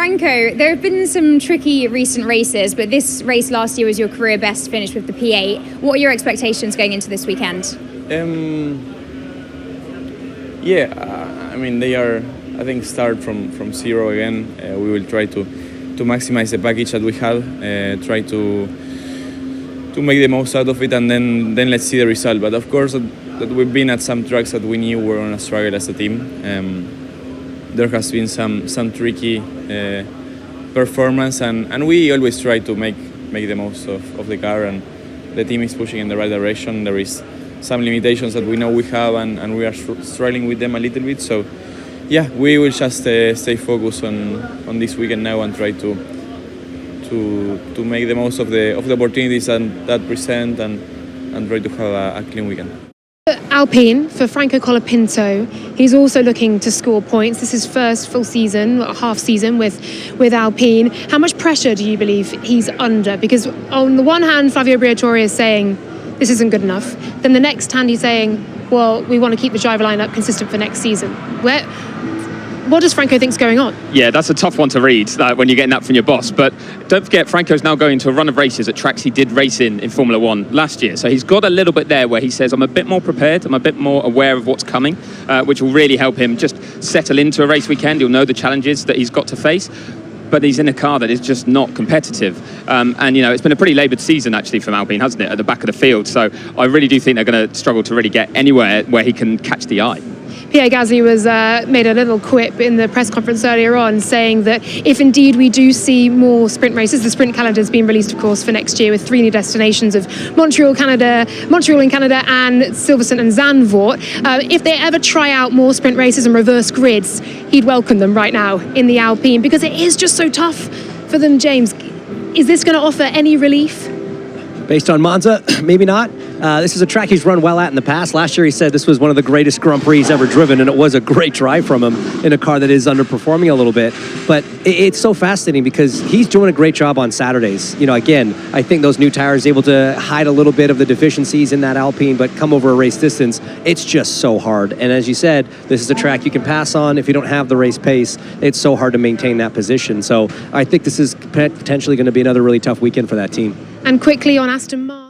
Franco, there have been some tricky recent races, but this race last year was your career best finish with the P8. What are your expectations going into this weekend? I mean, they are, I think, start from zero again. We will try to maximize the package that we have, try to make the most out of it, and then let's see the result. But of course, that we've been at some tracks that we knew were going to struggle as a team. There has been some tricky performance, and we always try to make the most of the car, and the team is pushing in the right direction. There is some limitations that we know we have, and we are struggling with them a little bit. So yeah, we will just stay focused on this weekend now and try to make the most of the opportunities that present, and try to have a clean weekend. Alpine, for Franco Colapinto, he's also looking to score points. This is his first full season, half season with Alpine. How much pressure do you believe he's under? Because on the one hand, Flavio Briatore is saying this isn't good enough. Then the next hand he's saying, well, we want to keep the driver lineup consistent for next season. What does Franco think's going on? Yeah, that's a tough one to read when you're getting that from your boss. But don't forget, Franco's now going to a run of races at tracks he did race in Formula One last year. So he's got a little bit there where he says, I'm a bit more prepared, I'm a bit more aware of what's coming, which will really help him just settle into a race weekend. He'll know the challenges that he's got to face. But he's in a car that is just not competitive. And, you know, it's been a pretty laboured season, actually, from Alpine, hasn't it, at the back of the field. So I really do think they're going to struggle to really get anywhere where he can catch the eye. Pierre Gasly was made a little quip in the press conference earlier on, saying that if indeed we do see more sprint races, the sprint calendar has been released, of course, for next year with 3 new destinations of Montreal in Canada, and Silverstone and Zandvoort. If they ever try out more sprint races and reverse grids, he'd welcome them right now in the Alpine, because it is just so tough for them. James, is this going to offer any relief? Based on Monza, maybe not. This is a track he's run well at in the past. Last year he said this was one of the greatest Grand Prix he's ever driven, and it was a great drive from him in a car that is underperforming a little bit. But it's so fascinating because he's doing a great job on Saturdays. You know, again, I think those new tires are able to hide a little bit of the deficiencies in that Alpine, but come over a race distance, it's just so hard. And as you said, this is a track you can pass on if you don't have the race pace. It's so hard to maintain that position. So I think this is potentially going to be another really tough weekend for that team. And quickly on Aston Martin.